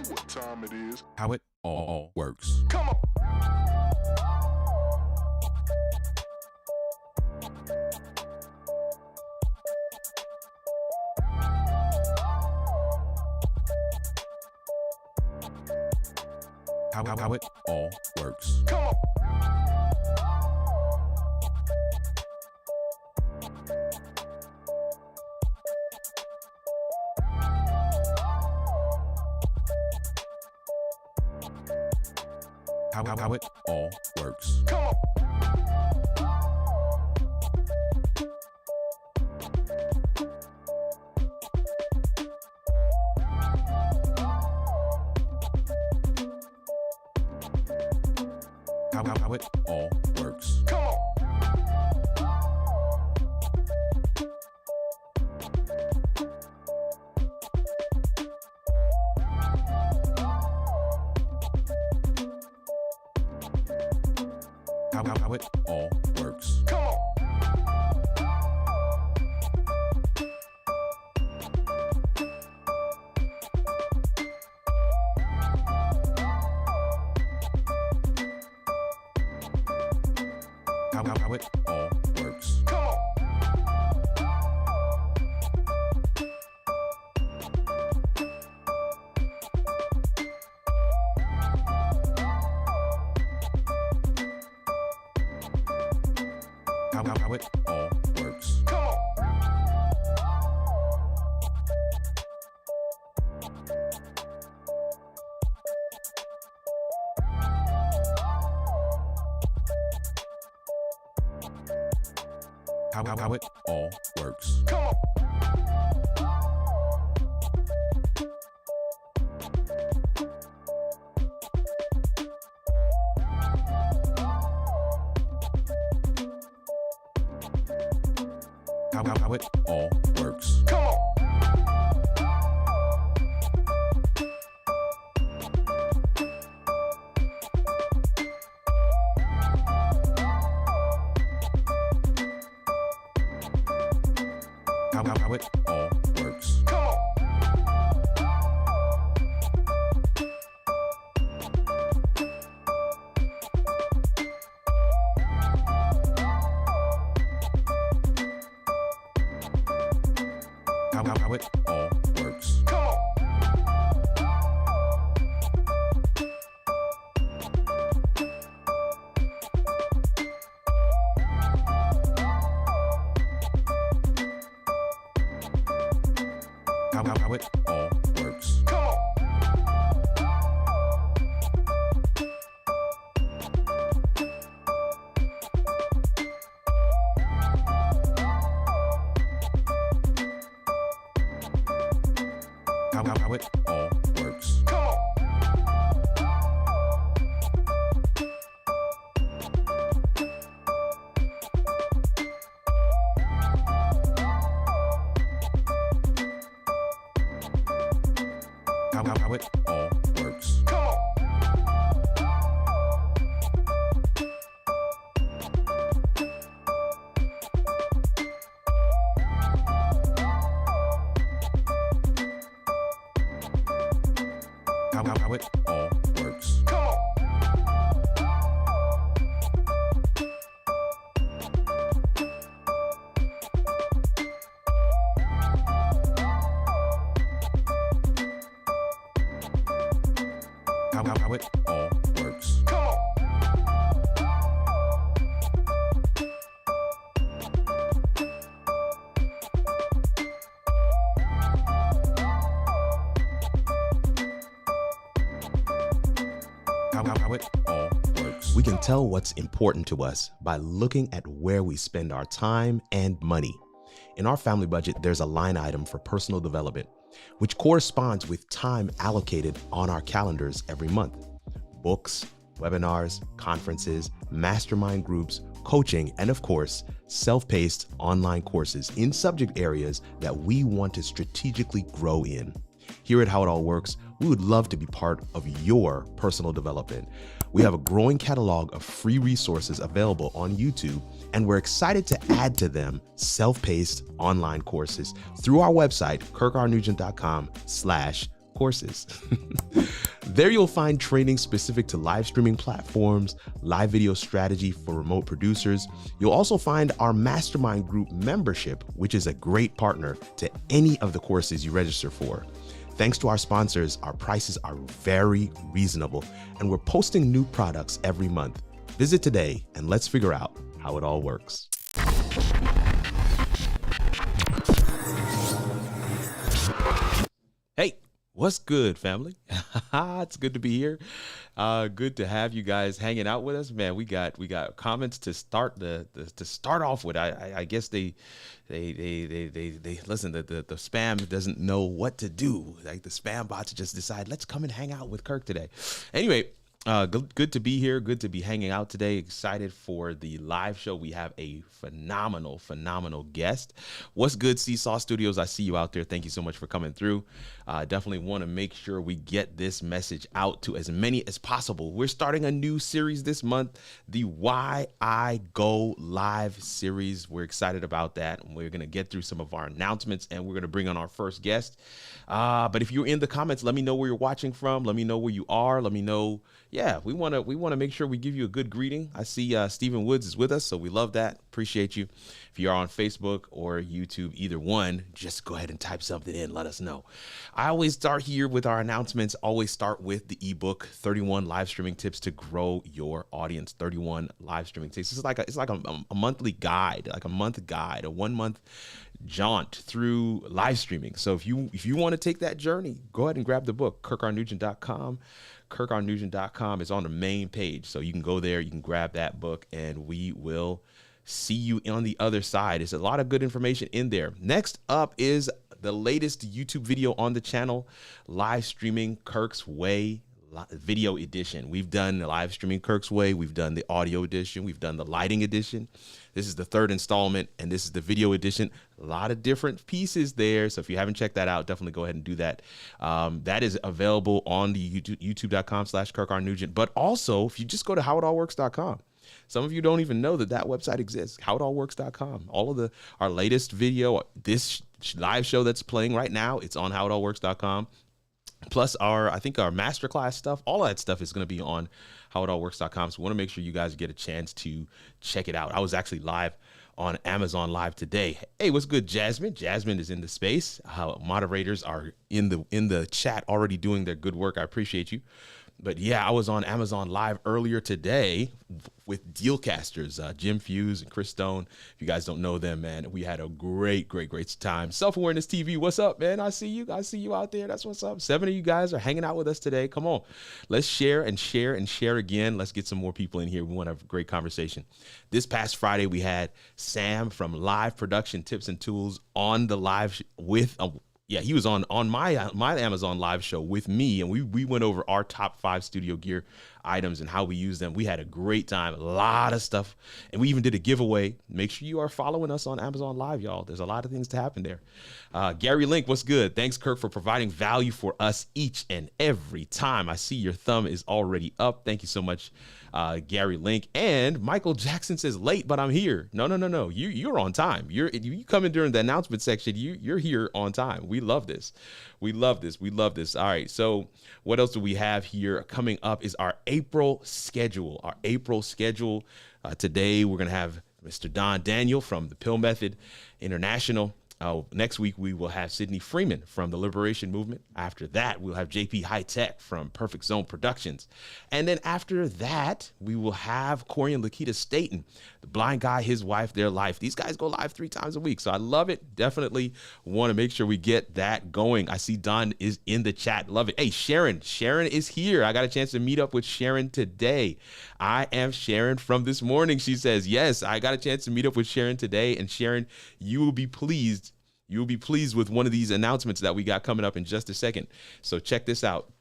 what time it is. How it all works. Come on. How it all works. Come on. How it all works. Come on. How it all works. Come on. How it all works. Come on. How it all works. Come on. How it all works. Come on. How it all works. Come on. How it all works. Come on. How it all works. Come on. How it all works. Come on. How it all works. Come on. How it all works. Come on. How it all works. Come on. How it all works. Come on. How it all works. Come on. How it all works. We can tell what's important to us by looking at where we spend our time and money. In our family budget, there's a line item for personal development, which corresponds with time allocated on our calendars every month. Books, webinars, conferences, mastermind groups, coaching, and of course, self-paced online courses in subject areas that we want to strategically grow in. Here at How It All Works, we would love to be part of your personal development. We have a growing catalog of free resources available on YouTube, and we're excited to add to them self-paced online courses through our website, kirkarnugent.com/ courses. There you'll find training specific to live streaming platforms, live video strategy for remote producers. You'll also find our mastermind group membership, which is a great partner to any of the courses you register for. Thanks to our sponsors, our prices are very reasonable, and we're posting new products every month. Visit today and let's figure out how it all works. Hey, what's good, family? It's good to be here. Good to have you guys hanging out with us, man. We got comments to start to start off with. I guess they listen. The spam doesn't know what to do. Like the spam bots just decide, let's come and hang out with Kirk today. Anyway. Good to be here. Good to be hanging out today. Excited for the live show. We have a phenomenal guest. What's good, Seesaw Studios? I see you out there. Thank you so much for coming through. Definitely want to make sure we get this message out to as many as possible. We're starting a new series this month, the Why I Go Live series. We're excited about that. We're going to get through some of our announcements and we're going to bring on our first guest. But if you're in the comments, let me know where you're watching from. Let me know where you are. Let me know. Yeah, we want to make sure we give you a good greeting. I see Stephen Woods is with us, so we love that. Appreciate you. If you're on Facebook or YouTube, either one, just go ahead and type something in. Let us know. I always start here with our announcements. Always start with the ebook, 31 live streaming tips to grow your audience. 31 live streaming tips. It's like a monthly guide, like a month guide, a 1 month jaunt through live streaming. So if you want to take that journey, go ahead and grab the book, kirkrnugent.com. kirkrnugent.com is on the main page. So you can go there, you can grab that book, and we will see you on the other side. There's a lot of good information in there. Next up is the latest YouTube video on the channel, live streaming Kirk's Way video edition. We've done the live streaming Kirk's Way. We've done the audio edition. We've done the lighting edition. This is the third installment, and this is the video edition. A lot of different pieces there. So if you haven't checked that out, definitely go ahead and do that. That is available on the youtube.com/KirkRNugent. But also, if you just go to howitallworks.com, some of you don't even know that website exists, howitallworks.com. All of our latest video, this live show that's playing right now, it's on howitallworks.com. Plus our masterclass stuff, all of that stuff is going to be on howitallworks.com. So we want to make sure you guys get a chance to check it out. I was actually live on Amazon Live today. Hey, what's good, Jasmine? Jasmine is in the space. Moderators are in the chat already doing their good work. I appreciate you. But yeah, I was on Amazon Live earlier today with Dealcasters, Jim Fuse and Chris Stone. If you guys don't know them, man, we had a great time. Self-Awareness TV, what's up, man? I see you out there. That's what's up. 7 of you guys are hanging out with us today. Come on, let's share and share and share again. Let's get some more people in here. We want to have a great conversation. This past Friday, we had Sam from Live Production Tips and Tools on the live with he was on my Amazon Live show with me, and we went over our top 5 studio gear items and how we use them. We had a great time, a lot of stuff, and we even did a giveaway. Make sure you are following us on Amazon Live, y'all. There's a lot of things to happen there. Gary Link, what's good? Thanks, Kirk, for providing value for us each and every time. I see your thumb is already up. Thank you so much, Gary Link. And Michael Jackson says late, but I'm here. No. You're on time. You come in during the announcement section. You're here on time. We love this. We love this. All right. So what else do we have here? Coming up is our April schedule. Today we're going to have Mr. Don Daniel from the Pill Method International. Next week, we will have Sydney Freeman from the Liberation Movement. After that, we'll have JP High Tech from Perfect Zone Productions. And then after that, we will have Corey and Lakita Staten, the blind guy, his wife, their life. These guys go live 3 times a week. So I love it. Definitely want to make sure we get that going. I see Don is in the chat. Love it. Hey, Sharon is here. I got a chance to meet up with Sharon today. I am Sharon from this morning. She says, yes, I got a chance to meet up with Sharon today. And Sharon, you will be pleased. You'll be pleased with one of these announcements that we got coming up in just a second. So check this out.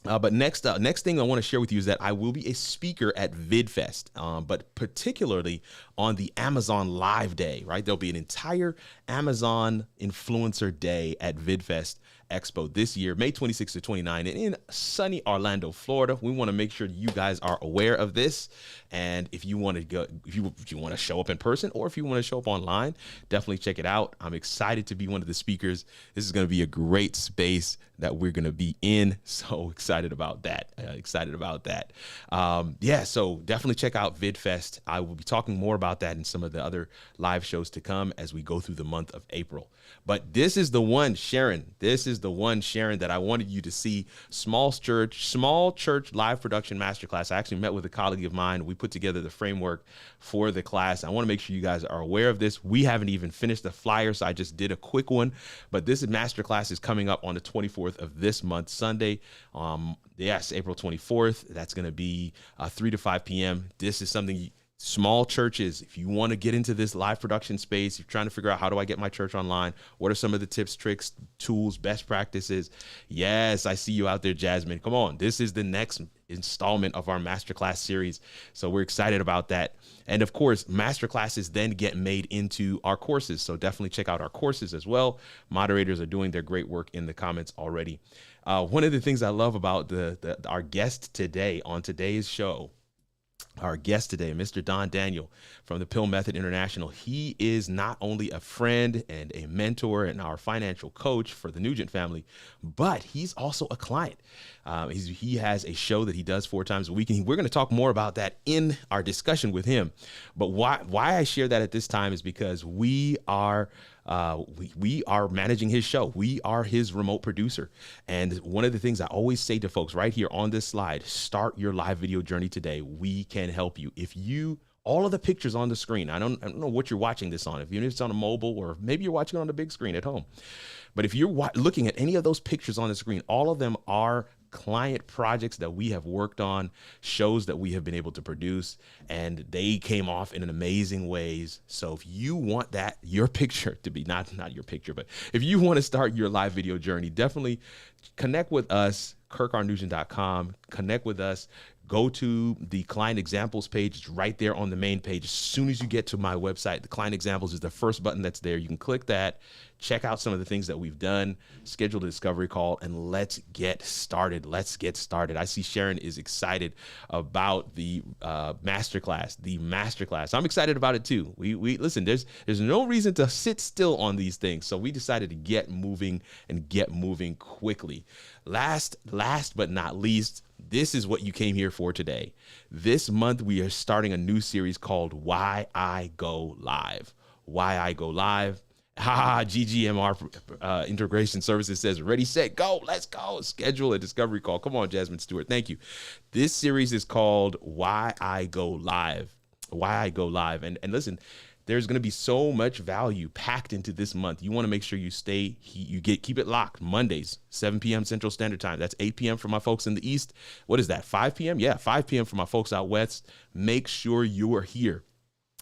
But next thing I want to share with you is that I will be a speaker at VidFest, but particularly on the Amazon Live Day, right? There'll be an entire Amazon influencer day at VidFest Expo this year, May 26 to 29, in sunny Orlando, Florida. We want to make sure you guys are aware of this. And if you want to go, if you want to show up in person, or if you want to show up online, definitely check it out. I'm excited to be one of the speakers. This is going to be a great space that we're going to be in. So excited about that. Yeah, so definitely check out VidFest. I will be talking more about that in some of the other live shows to come as we go through the month of April. But this is the one, Sharon. This is the one, Sharon, that I wanted you to see. Small church live production masterclass. I actually met with a colleague of mine. We put together the framework for the class. I want to make sure you guys are aware of this. We haven't even finished the flyer, so I just did a quick one. But this masterclass is coming up on the 24th of this month, Sunday. Yes, April 24th. That's going to be 3 to 5 p.m. This is something small churches, if you want to get into this live production space, you're trying to figure out how do I get my church online? What are some of the tips, tricks, tools, best practices? Yes, I see you out there, Jasmine. Come on. This is the next installment of our masterclass series. So we're excited about that. And of course, masterclasses then get made into our courses. So definitely check out our courses as well. Moderators are doing their great work in the comments already. One of the things I love about our guest today on today's show, our guest today, Mr. Don Daniel from the Pill Method International. He is not only a friend and a mentor and our financial coach for the Nugent family, but he's also a client. He has a show that he does 4 times a week, and we're going to talk more about that in our discussion with him. But why I share that at this time is because we are managing his show. We are his remote producer. And one of the things I always say to folks right here on this slide, start your live video journey today. We can help you. All of the pictures on the screen, I don't know what you're watching this on, if it's on a mobile or maybe you're watching it on the big screen at home. But if you're looking at any of those pictures on the screen, all of them are client projects that we have worked on, shows that we have been able to produce, and they came off in an amazing ways. So if you want your picture to be not your picture, but if you want to start your live video journey, definitely connect with us, kirkrnugent.com. Connect with us. Go to the client examples page. It's right there on the main page. As soon as you get to my website, the client examples is the first button that's there. You can click that, check out some of the things that we've done, schedule a discovery call, and let's get started. I see Sharon is excited about the masterclass. I'm excited about it too. We listen, there's no reason to sit still on these things. So we decided to get moving quickly. Last but not least, this is what you came here for today. This month, we are starting a new series called Why I Go Live. GGMR Integration Services says, ready, set, go. Let's go. Schedule a discovery call. Come on, Jasmine Stewart. Thank you. This series is called Why I Go Live. And listen, there's going to be so much value packed into this month. You want to make sure you keep it locked. Mondays, 7 p.m. Central Standard Time. That's 8 p.m. for my folks in the East. What is that? 5 p.m. Yeah, 5 p.m. for my folks out West. Make sure you are here.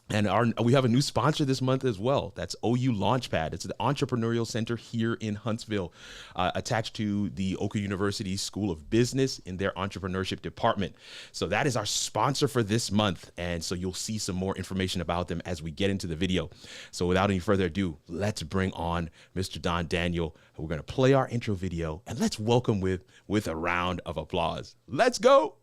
And we have a new sponsor this month as well. That's OU Launchpad. It's the Entrepreneurial Center here in Huntsville, attached to the Oka University School of Business in their entrepreneurship department. So that is our sponsor for this month. And so you'll see some more information about them as we get into the video. So without any further ado, let's bring on Mr. Don Daniel. We're going to play our intro video and let's welcome with a round of applause. Let's go.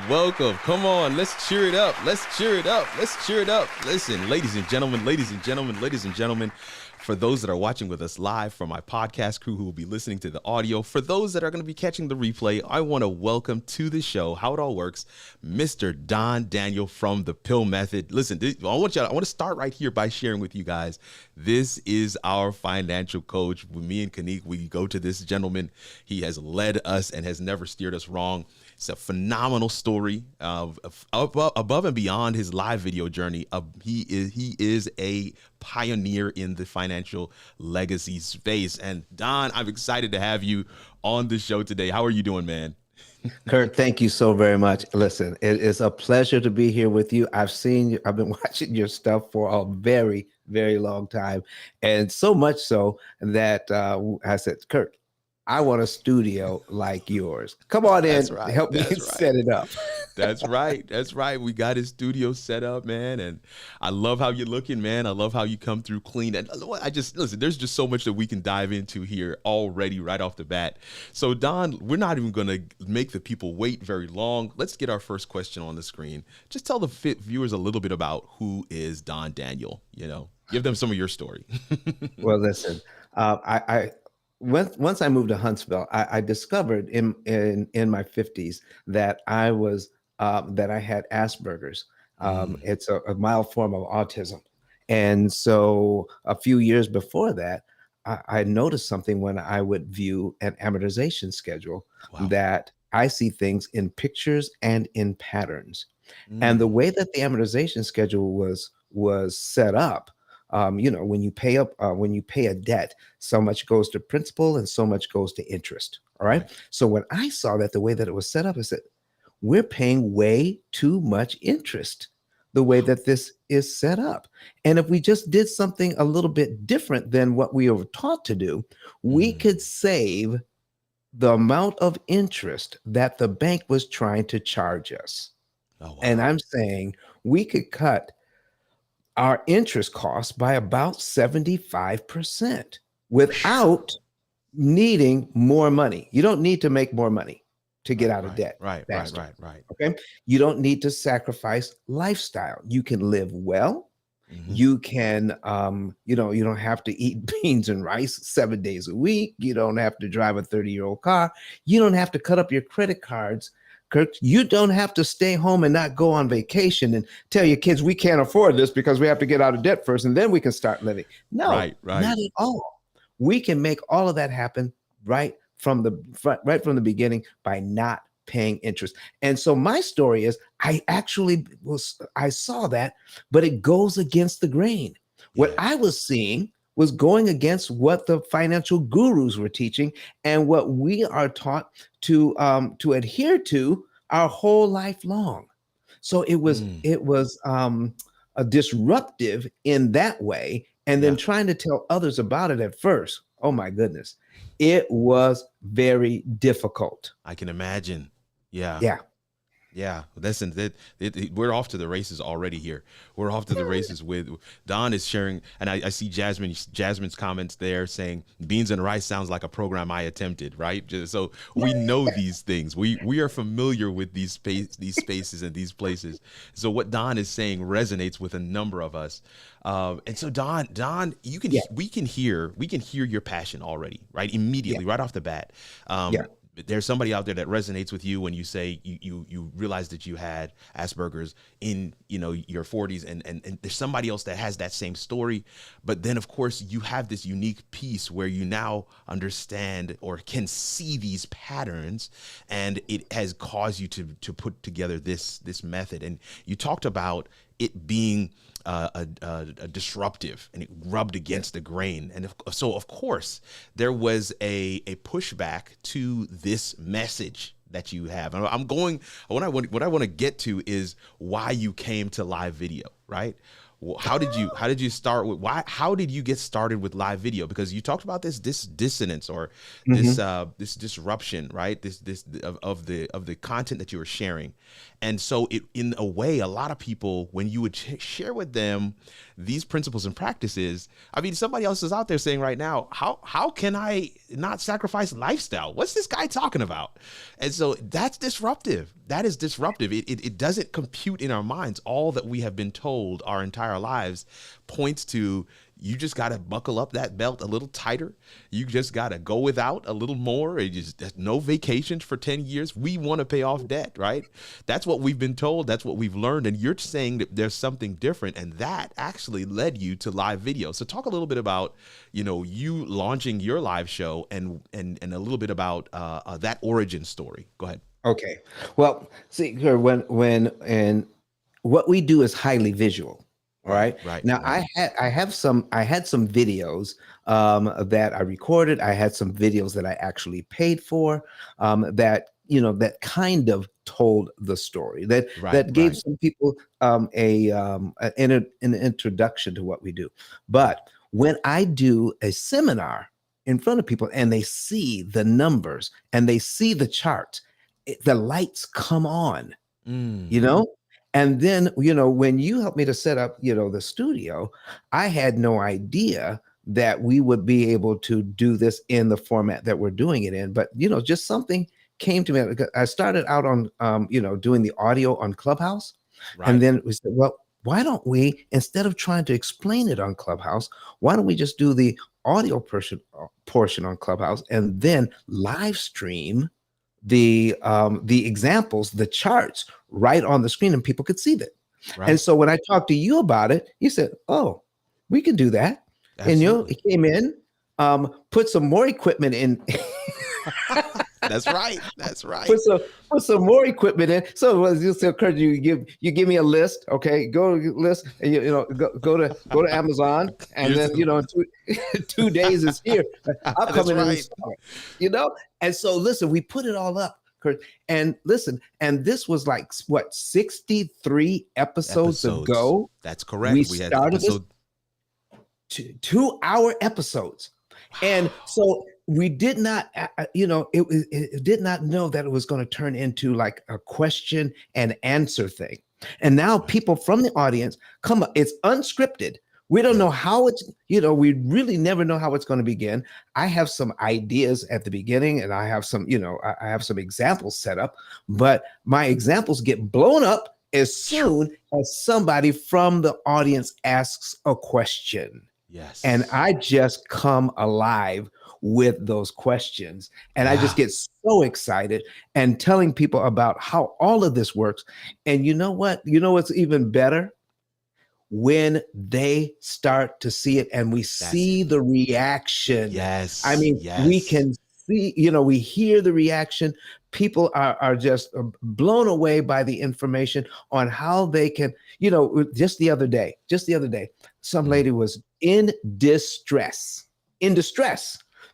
Welcome. Come on, let's cheer it up. Listen, ladies and gentlemen, For those that are watching with us live, from my podcast crew who will be listening to the audio, for those that are going to be catching the replay, I want to welcome to the show, How It All Works, Mr. Don Daniel from the Pill Method. Listen, I want to start right here by sharing with you guys. This is our financial coach. With me and Kanique, we go to this gentleman. He has led us and has never steered us wrong. It's a phenomenal story of above and beyond his live video journey. He is a pioneer in the financial legacy space. And Don, I'm excited to have you on the show today. How are you doing, man? Kurt, thank you so very much. Listen, it is a pleasure to be here with you. I've been watching your stuff for a very, very long time. And so much so that I said, Kurt, I want a studio like yours. Come on in, help me set it up. That's right. That's right. We got his studio set up, man. And I love how you're looking, man. I love how you come through clean. And listen, there's just so much that we can dive into here already right off the bat. So Don, we're not even going to make the people wait very long. Let's get our first question on the screen. Just tell the viewers a little bit about who is Don Daniel, give them some of your story. Well, listen, once I moved to Huntsville, I discovered in my 50s that I had Asperger's. It's a mild form of autism. And so a few years before that, I noticed something when I would view an amortization schedule. Wow. That I see things in pictures and in patterns. And the way that the amortization schedule was set up, when you pay a debt, so much goes to principal and so much goes to interest. All right. So when I saw that the way that it was set up, I said, we're paying way too much interest the way that this is set up. And if we just did something a little bit different than what we were taught to do, we could save the amount of interest that the bank was trying to charge us. Oh, wow. And I'm saying we could cut our interest costs by about 75% without needing more money. You don't need to make more money to get out of debt. Right. Okay. You don't need to sacrifice lifestyle. You can live well. You can, you don't have to eat beans and rice 7 days a week. You don't have to drive a 30-year-old car. You don't have to cut up your credit cards. Kirk, you don't have to stay home and not go on vacation and tell your kids we can't afford this because we have to get out of debt first and then we can start living. No, not at all. We can make all of that happen right from the beginning by not paying interest. And so my story is I saw that, but it goes against the grain. What I was seeing was going against what the financial gurus were teaching and what we are taught to adhere to our whole life long. So it was a disruptive in that way. And then trying to tell others about it at first, oh my goodness, it was very difficult. I can imagine. Yeah. Listen, we're off to the races already here. We're off to the races with Don is sharing. And I see Jasmine's comments there saying beans and rice sounds like a program I attempted. Right. So we know these things. We are familiar with these spaces and these places. So what Don is saying resonates with a number of us. And so Don, we can hear your passion already. Right. Immediately, right off the bat. There's somebody out there that resonates with you when you say you realize that you had Asperger's in your 40s, and there's somebody else that has that same story. But then of course you have this unique piece where you now understand or can see these patterns, and it has caused you to put together this method. And you talked about it being a disruptive, and it rubbed against the grain. And so of course there was a pushback to this message that you have. And what I want to get to is why you came to live video, right? How did you start with how did you get started with live video? Because you talked about this dissonance or this disruption, right? This of the content that you were sharing. And so in a way, a lot of people, when you would share with them these principles and practices, I mean, somebody else is out there saying right now, how can I not sacrifice lifestyle? What's this guy talking about? And so that's disruptive. That is disruptive. It doesn't compute in our minds. All that we have been told our entire lives points to, You just got to buckle up that belt a little tighter. You just got to go without a little more. It just no vacations for 10 years. We want to pay off debt, right? That's what we've been told. That's what we've learned. And you're saying that there's something different. And that actually led you to live video. So talk a little bit about, you launching your live show and a little bit about that origin story. Go ahead. Okay. Well, see, and what we do is highly visual. All right. Now Right. I had some videos that I recorded. I had some videos that I actually paid for that that kind of told the story that gave Right. some people an introduction to what we do. But when I do a seminar in front of people and they see the numbers and they see the charts, the lights come on, you Mm, know? And then, when you helped me to set up, the studio, I had no idea that we would be able to do this in the format that we're doing it in. But, just something came to me. I started out on, doing the audio on Clubhouse. And right. then we said, well, why don't we, instead of trying to explain it on Clubhouse, why don't we just do the audio portion on Clubhouse and then live stream the examples, the charts right on the screen, and people could see that. And Right. so when I talked to you about it, you said, "Oh, we can do that." And Absolutely. it came in, put some more equipment in, That's right. That's right. put some put some more equipment in. So it was just occurred you give me a list, okay? Go to list, and go to Amazon, and Here's then the, in 2 days is here. I'll come that's in and right. install it. And so listen, we put it all up, Kurt, and listen, and this was like what 63 episodes Episodes. ago. That's We correct. We had started this episode. 2-hour episodes. And so we did not, it did not know that it was going to turn into like a question and answer thing. And now Right. people from the audience come up. It's unscripted. We don't Yeah. know how we really never know how it's going to begin. I have some ideas at the beginning and I have some, I have some examples set up, but my examples get blown up as soon as somebody from the audience asks a question. And Yes. I just come alive with those questions. And I just Yeah. get so excited and telling people about how all of this works. And you know what? You know what's even better? When they start to see it and we That's see it. the reaction. I Yes. mean, we Yes. can see, we hear the reaction. People are just blown away by the information on how they can, just the other day, some Mm. lady was in distress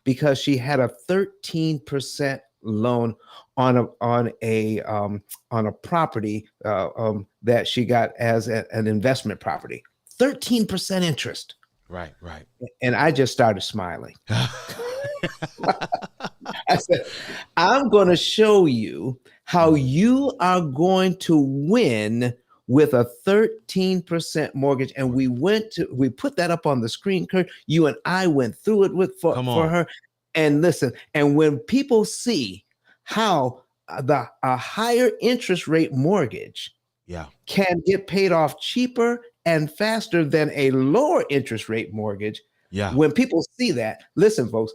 because she had a 13% loan on a property that she got as an investment property. 13% interest. Right. Right. And I just started smiling. I said, I'm going to show you how Mm. you are going to win with a 13% mortgage. And we put that up on the screen, Kurt. You and I went through it Come for on. her. And listen, and when people see how a higher interest rate mortgage Yeah. can get paid off cheaper and faster than a lower interest rate mortgage. Yeah. When people see that, listen, folks,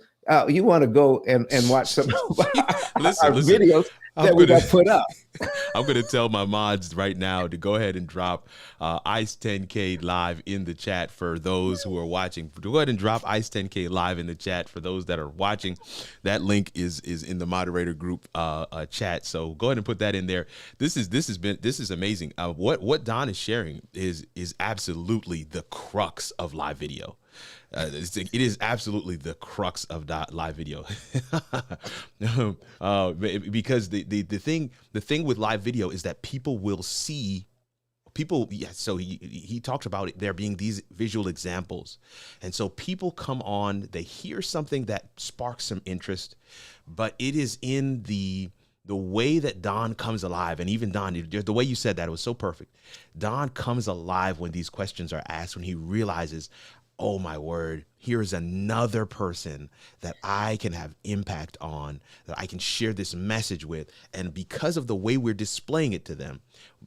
you want to go and watch some of our Listen. videos I'm that we gonna got put up. I'm gonna tell my mods right now to go ahead and drop ICE 10K live in the chat for those who are watching. Go ahead and drop ICE 10K live in the chat for those that are watching. That link is in the moderator group chat. So go ahead and put that in there. This is amazing. What Don is sharing is absolutely the crux of live video. It is absolutely the crux of live video. Because the thing with live video is that people will see people. Yeah, so he talks about it, there being these visual examples, and so people come on, they hear something that sparks some interest, but it is in the way that Don comes alive. And even Don, the way you said that, it was so perfect. Don comes alive when these questions are asked, when he realizes, oh my word, here's another person that I can have impact on, that I can share this message with. And because of the way we're displaying it to them,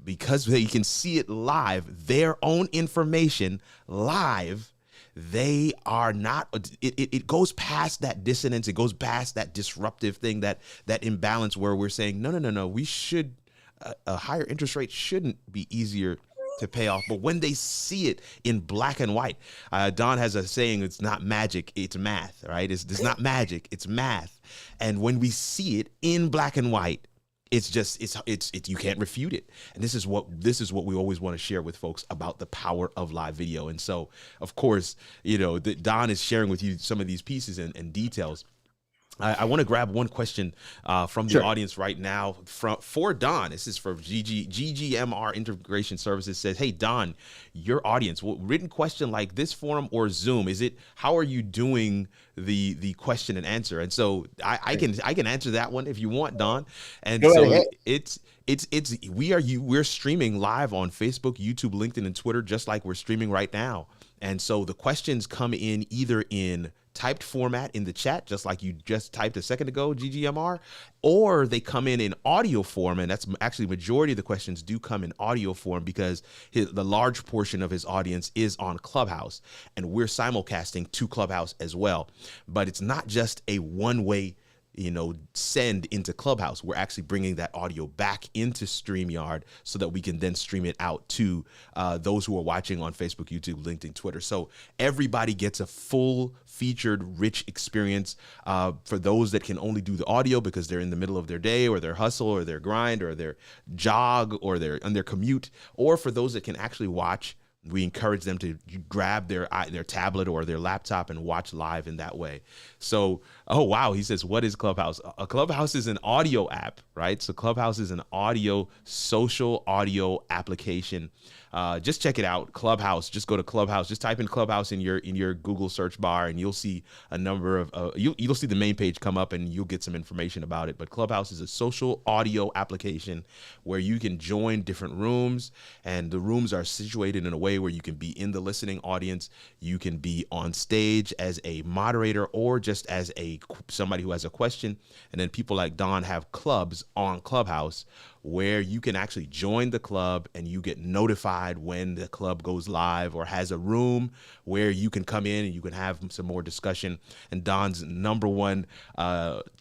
because they can see it live, their own information live, they are not, it goes past that dissonance. It goes past that disruptive thing, that imbalance where we're saying, no, we should, a higher interest rate shouldn't be easier to pay off. But when they see it in black and white, Don has a saying, it's not magic, it's math, right? It's not magic, it's math. And when we see it in black and white, it's just, it's you can't refute it. And this is what we always want to share with folks about the power of live video. And so, of course, Don is sharing with you some of these pieces and details. I want to grab one question from the audience right now for Don. This is for GGMR Integration Services. Says, hey, Don, your audience, written question like this forum or Zoom, how are you doing the question and answer? And so I can answer that one if you want, Don. And so we're streaming live on Facebook, YouTube, LinkedIn, and Twitter, just like we're streaming right now. And so the questions come in either in typed format in the chat, just like you just typed a second ago, GGMR, or they come in audio form. And that's actually majority of the questions do come in audio form because the large portion of his audience is on Clubhouse, and we're simulcasting to Clubhouse as well. But it's not just a one-way send into Clubhouse. We're actually bringing that audio back into StreamYard so that we can then stream it out to those who are watching on Facebook, YouTube, LinkedIn, Twitter. So everybody gets a full featured, rich experience. For those that can only do the audio because they're in the middle of their day or their hustle or their grind or their jog or on their commute, or for those that can actually watch, we encourage them to grab their tablet or their laptop and watch live in that way. So, oh, wow. He says, what is Clubhouse? A Clubhouse is an audio app, right? So Clubhouse is an social audio application. Just check it out. Clubhouse. Just go to Clubhouse. Just type in Clubhouse in your Google search bar, and you'll see a number of you'll see the main page come up, and you'll get some information about it. But Clubhouse is a social audio application where you can join different rooms, and the rooms are situated in a way where you can be in the listening audience, you can be on stage as a moderator or just as somebody who has a question, and then people like Don have clubs on Clubhouse where you can actually join the club and you get notified when the club goes live or has a room where you can come in and you can have some more discussion. And Don's number one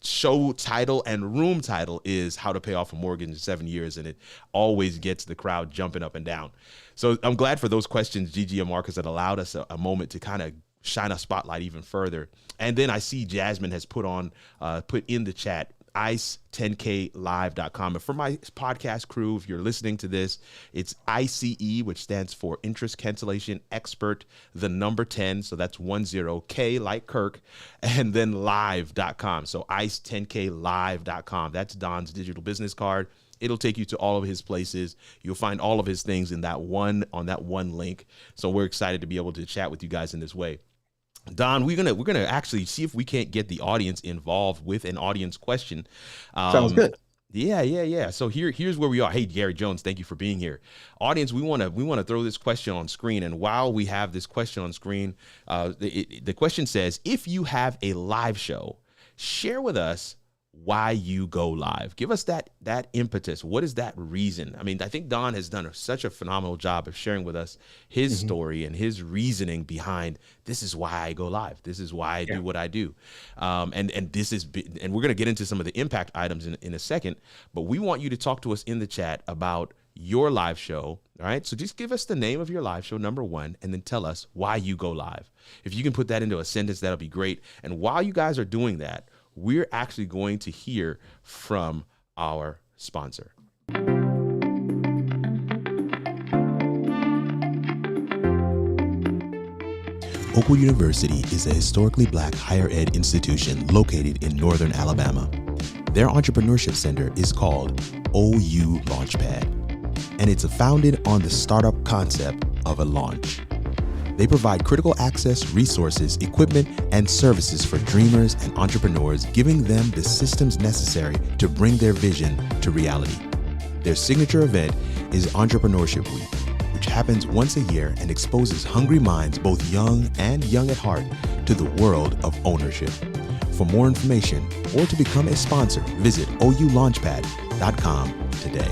show title and room title is How to Pay Off a Mortgage in 7 Years. And it always gets the crowd jumping up and down. So I'm glad for those questions, GG and Marcus, that allowed us a moment to kind of shine a spotlight even further. And then I see Jasmine has put in the chat ICE10KLive.com. And for my podcast crew, if you're listening to this, it's ICE, which stands for Interest Cancellation Expert, the number 10. So that's 10, K like Kirk, and then live.com. So ICE10KLive.com. That's Don's digital business card. It'll take you to all of his places. You'll find all of his things on that one link. So we're excited to be able to chat with you guys in this way. Don, we're gonna actually see if we can't get the audience involved with an audience question. Sounds good. Yeah. So here's where we are. Hey, Gary Jones, thank you for being here. Audience, we want to throw this question on screen. And while we have this question on screen, the question says, if you have a live show, share with us why you go live. Give us that impetus. What is that reason? I mean, I think Don has done such a phenomenal job of sharing with us his story and his reasoning behind this is why I go live. This is why I do what I do. And we're going to get into some of the impact items in a second, but we want you to talk to us in the chat about your live show. All right. So just give us the name of your live show, number one, and then tell us why you go live. If you can put that into a sentence, that'll be great. And while you guys are doing that, we're actually going to hear from our sponsor. Oakwood University is a historically Black higher ed institution located in northern Alabama. Their entrepreneurship center is called OU Launchpad, and it's founded on the startup concept of a launch. They provide critical access, resources, equipment, and services for dreamers and entrepreneurs, giving them the systems necessary to bring their vision to reality. Their signature event is Entrepreneurship Week, which happens once a year and exposes hungry minds, both young and young at heart, to the world of ownership. For more information or to become a sponsor, visit oulaunchpad.com today.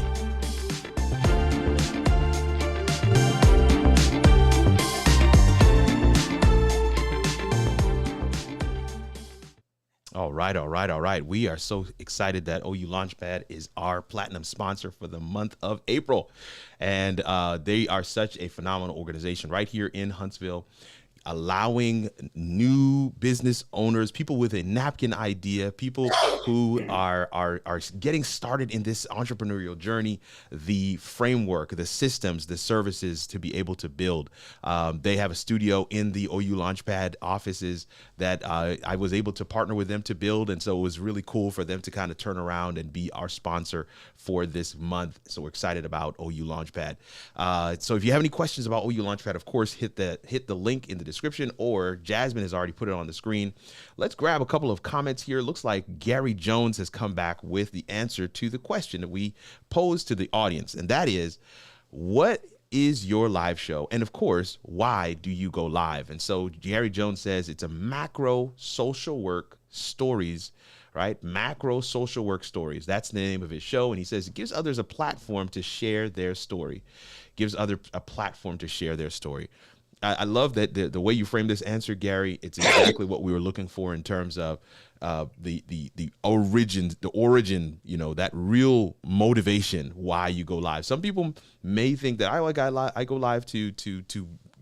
All right, all right, all right. We are so excited that OU Launchpad is our platinum sponsor for the month of April. And they are such a phenomenal organization right here in Huntsville, allowing new business owners, people with a napkin idea, people who are getting started in this entrepreneurial journey, the framework, the systems, the services to be able to build. They have a studio in the OU Launchpad offices that I was able to partner with them to build, and so it was really cool for them to kind of turn around and be our sponsor for this month. So we're excited about OU Launchpad. So if you have any questions about OU Launchpad, of course, hit the link in the description, or Jasmine has already put it on the screen. Let's grab a couple of comments here. Looks like Gary Jones has come back with the answer to the question that we posed to the audience, and that is, what is your live show? And of course, why do you go live? And so Gary Jones says it's a macro social work stories, right? Macro social work stories. That's the name of his show. And he says it gives others a platform to share their story, gives others a platform to share their story. I love that the way you framed this answer, Gary. It's exactly what we were looking for in terms of the origin, that real motivation why you go live. Some people may think that I go live to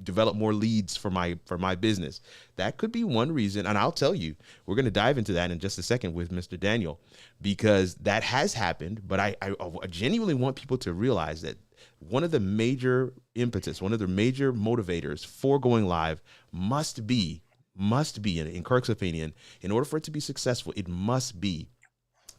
develop more leads for my business. That could be one reason, and I'll tell you, we're going to dive into that in just a second with Mr. Daniel, because that has happened. But I genuinely want people to realize that one of the major impetus, one of the major motivators for going live must be, in Kirk's opinion, in order for it to be successful, it must be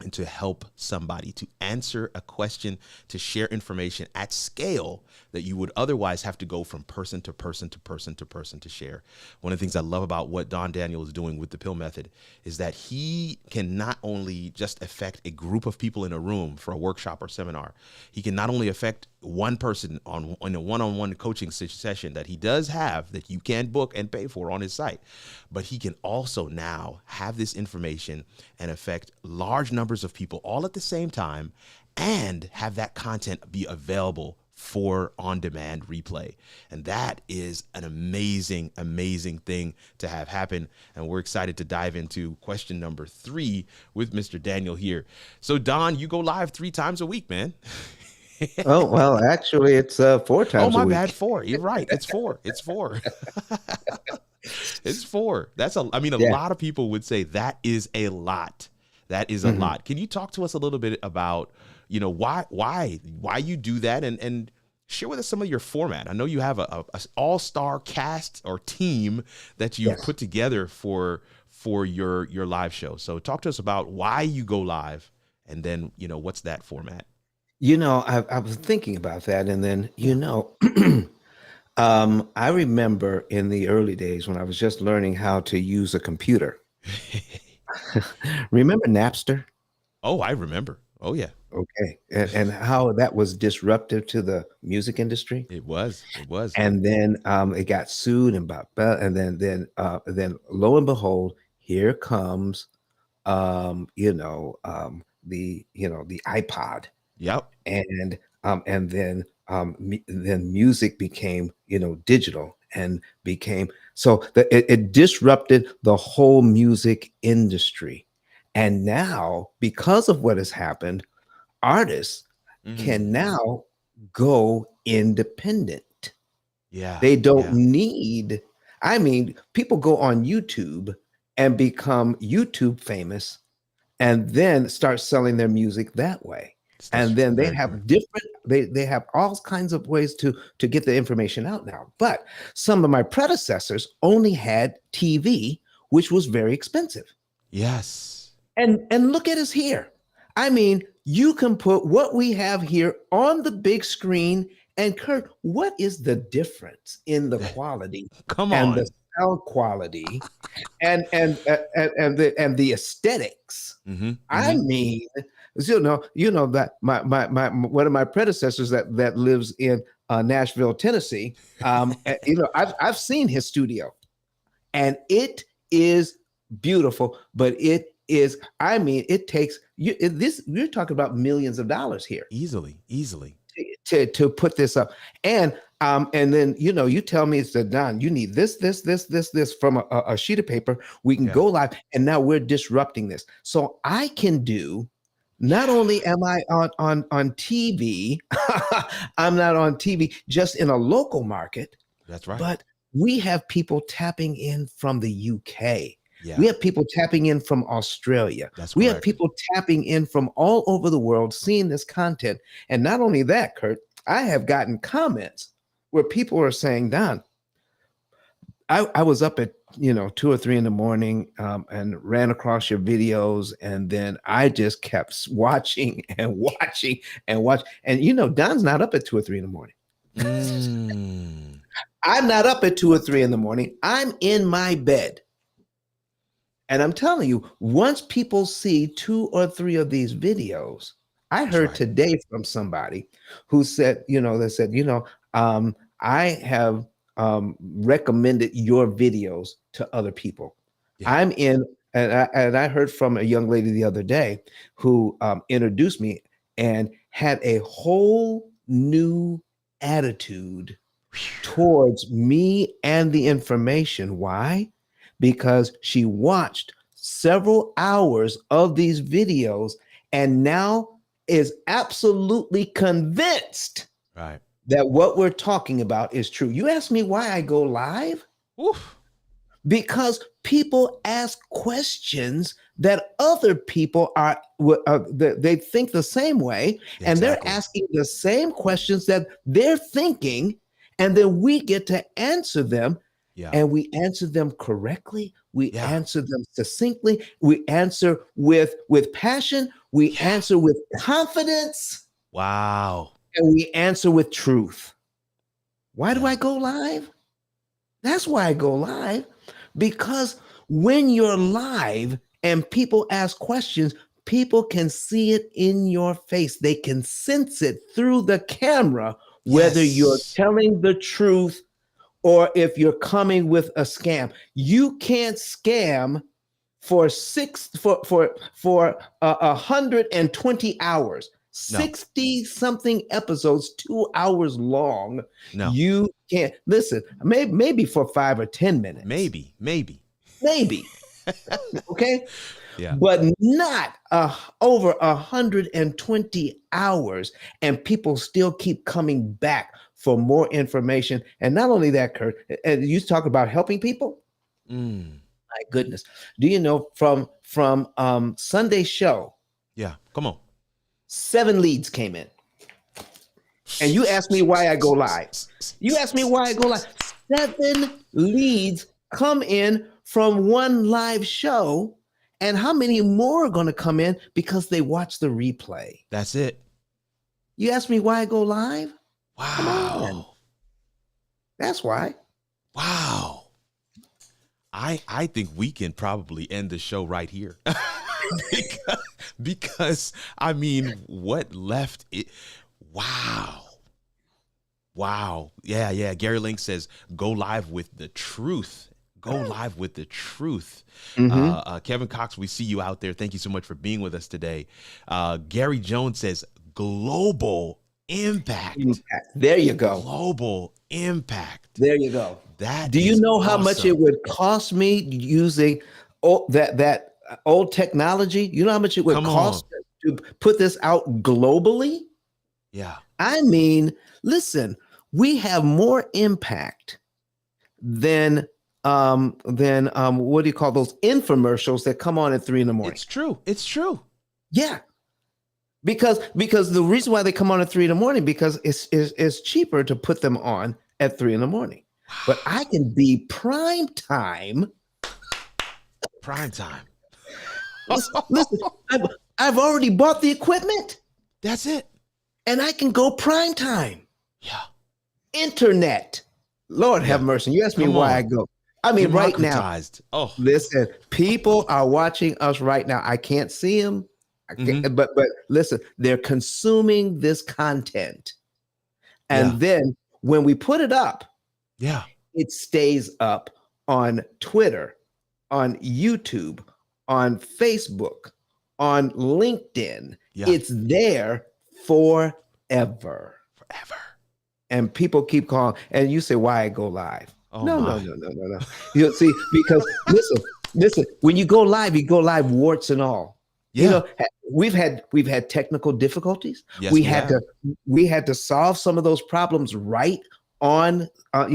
and to help somebody, to answer a question, to share information at scale that you would otherwise have to go from person to person to person to person to share. One of the things I love about what Don Daniel is doing with the pill method is that he can not only just affect a group of people in a room for a workshop or seminar, he can not only affect one person in a one-on-one coaching session that he does have, that you can book and pay for on his site, but he can also now have this information and affect large numbers of people all at the same time, and have that content be available for on-demand replay. And that is an amazing, amazing thing to have happen. And we're excited to dive into question number 3 with Mr. Daniel here. So Don, you go live 3 times a week, man. Oh, well, actually, it's 4 Oh, times a my week. bad. 4. You're right. It's 4. It's 4. It's 4. I mean, a Yeah. lot of people would say that is a lot. That is a lot. Can you talk to us a little bit about, why you do that, and share with us some of your format? I know you have a all-star cast or team that you've Yes. put together for your live show. So talk to us about why you go live, and then, what's that format? I was thinking about that, and then, I remember in the early days when I was just learning how to use a computer. Remember Napster? Oh, I remember. Oh, yeah. Okay. And how that was disruptive to the music industry. It was. And then it got sued and then lo and behold, here comes the iPod. Yep. And then music became digital, and became so that it disrupted the whole music industry. And now, because of what has happened, artists can now go independent. Yeah. They don't Yeah. need, I mean, people go on YouTube and become YouTube famous, and then start selling their music that way. That's And then they very have correct. they have all kinds of ways to get the information out now. But some of my predecessors only had TV, which was very expensive. Yes. And look at us here. I mean, you can put what we have here on the big screen. And Kurt, what is the difference in the quality Come and the on. sound quality and the aesthetics? I mean, you know that my one of my predecessors that lives in Nashville, Tennessee. I've seen his studio, and it is beautiful, but it is, I mean, it takes you this, you're talking about millions of dollars here Easily. to put this up. And And then, you tell me, it's Don, you need this from a sheet of paper. We can Yeah. go live. And now we're disrupting this. So I can do, not only am I on TV, I'm not on TV just in a local market, That's right. but we have people tapping in from the UK. Yeah. We have people tapping in from Australia. That's We have correct. people tapping in from all over the world, seeing this content. And not only that, Kurt, I have gotten comments where people are saying, Don, I was up at 2 or 3 in the morning and ran across your videos, and then I just kept watching and watching and watch. And Don's not up at 2 or 3 in the morning. I'm not up at 2 or 3 in the morning. I'm in my bed. And I'm telling you, once people see 2 or 3 of these videos, I heard today from somebody who said, I have recommended your videos to other people. Yeah. I'm in, and I heard from a young lady the other day who introduced me and had a whole new attitude towards me and the information. Why? Because she watched several hours of these videos and now is absolutely convinced that what we're talking about is true. You ask me why I go live? Oof. Because people ask questions that other people they think the same way, and they're asking the same questions that they're thinking, and then we get to answer them. Yeah. And we answer them correctly. We answer them succinctly. We answer with passion. We answer with confidence. Wow. And we answer with truth. Why do I go live? That's why I go live. Because when you're live and people ask questions, people can see it in your face. They can sense it through the camera, whether you're telling the truth or if you're coming with a scam. You can't scam for 120 hours, 60 something episodes, 2 hours long. No. You can't listen, maybe for 5 or 10 minutes. Maybe. Okay. Yeah. But not over 120 hours, and people still keep coming back for more information. And not only that, Kurt, and you talk about helping people. My goodness, do you know from Sunday show? Yeah, come on. 7 leads came in, and you asked me why I go live. 7 leads come in from one live show. And how many more are going to come in because they watch the replay? That's it. You ask me why I go live? Wow. Come on. That's why. Wow. I think we can probably end the show right here. because I mean, what left it? Wow. Yeah. Gary Link says, go live with the truth. Go live with the truth. Kevin Cox, we see you out there. Thank you so much for being with us today. Gary Jones says global impact. There you go. Global impact. There you go. Do you is know how awesome. much it would cost me using that old technology? You know how much it would cost to put this out globally? Yeah. I mean, listen, we have more impact than what do you call those infomercials that come on at 3 a.m? It's true. Yeah. Because the reason why they come on at 3 a.m, because it's cheaper to put them on at 3 a.m. But I can be prime time. Listen, I've already bought the equipment. That's it. And I can go prime time. Yeah. Internet. Lord have mercy. You ask me why I go. I mean, right now, listen, people are watching us right now. I can't see them, but listen, they're consuming this content. And then when we put it up, it stays up on Twitter, on YouTube, on Facebook, on LinkedIn. It's there forever. and people keep calling, and you say, "Why I go live?" Oh No, no, my. no, no, no, no. You see, because listen. When you go live, warts and all. You Yeah. know, we've had technical difficulties. Yes, we have. We had to solve some of those problems right on, Right.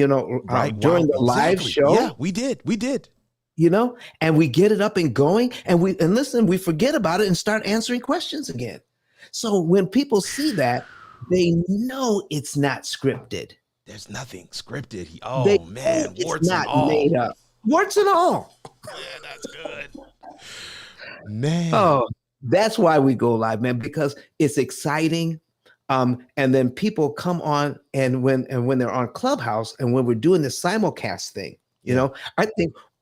during Wow. the live Exactly. Yeah, show. we did. We did. And we get it up and going, and listen, we forget about it and start answering questions again. So when people see that, they know it's not scripted. There's nothing scripted. They Oh know man, it's warts and not made all. up. Warts and all. Man, that's good. Man. Oh, that's why we go live, man, because it's exciting. And then people come on, and when they're on Clubhouse, and when we're doing this simulcast thing, Yeah.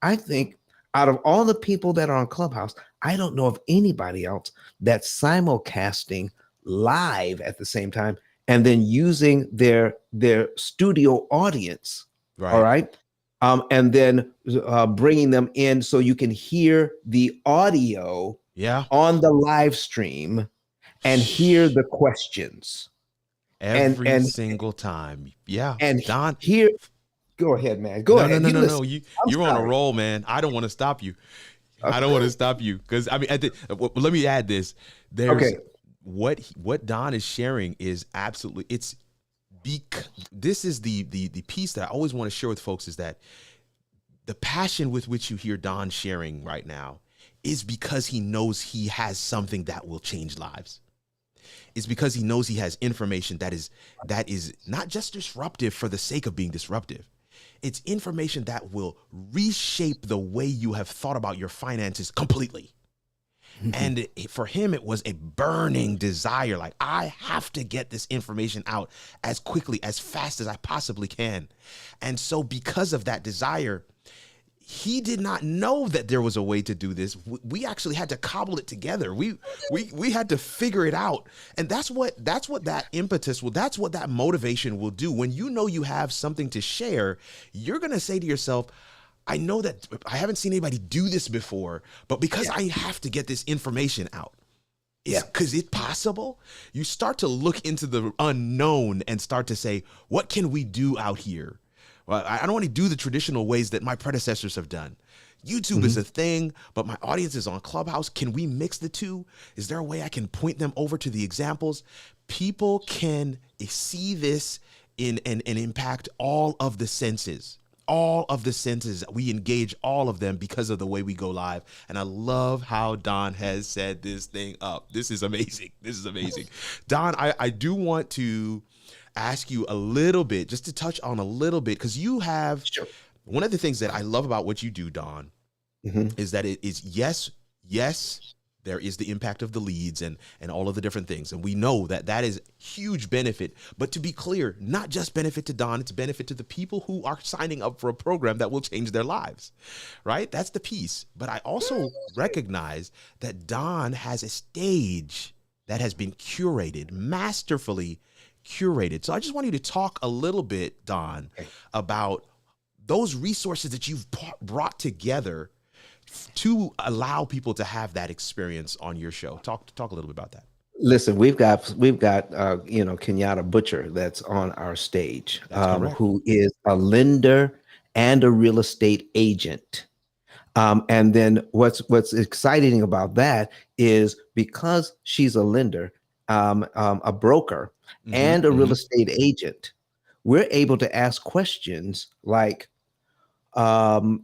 I think out of all the people that are on Clubhouse, I don't know of anybody else that's simulcasting live at the same time, and then using their studio audience. All Right. right. And then bringing them in so you can hear the audio Yeah. on the live stream and hear the questions and Every and single time. Yeah. and Don. hear. Go ahead, man. Go No, no, ahead. no, You no, no. listen. I'm You're on a sorry. roll, man. I don't want to stop you. Uh, I don't want to stop you because I mean, let me add this. There's okay. what Don is sharing is absolutely this is the piece that I always want to share with folks is that the passion with which you hear Don sharing right now is because he knows he has something that will change lives. It's because he knows he has information that is not just disruptive for the sake of being disruptive. It's information that will reshape the way you have thought about your finances completely. And for him, it was a burning desire. Like, I have to get this information out as quickly, as fast as I possibly can. And so because of that desire, he did not know that there was a way to do this. We actually had to cobble it together. We had to figure it out. And that's what that impetus will, that's what that motivation will do. When you know you have something to share, you're going to say to yourself, I know that I haven't seen anybody do this before, but because I have to get this information out, because it's possible. You start to look into the unknown and start to say, what can we do out here? Well, I don't want to do the traditional ways that my predecessors have done. YouTube is a thing, but my audience is on Clubhouse. Can we mix the two? Is there a way I can point them over to the examples? People can see this in and impact all of the senses. All of the senses, we engage all of them because of the way we go live. And I love how Don has set this thing up. This is amazing. This is amazing. Don, I do want to ask you a little bit, just to touch on a little bit, because you have one of the things that I love about what you do, Don, is that it is yes, there is the impact of the leads and all of the different things. And we know that that is huge benefit. But to be clear, not just benefit to Don, it's benefit to the people who are signing up for a program that will change their lives, right? That's the piece. But I also recognize that Don has a stage that has been curated, masterfully curated. So I just want you to talk a little bit, Don, about those resources that you've brought together to allow people to have that experience on your show. Talk a little bit about that. Listen, we've got Kenyatta Butcher that's on our stage, That's correct. who is a lender and a real estate agent. And then what's exciting about that is because she's a lender, a broker, and a real estate agent, we're able to ask questions like,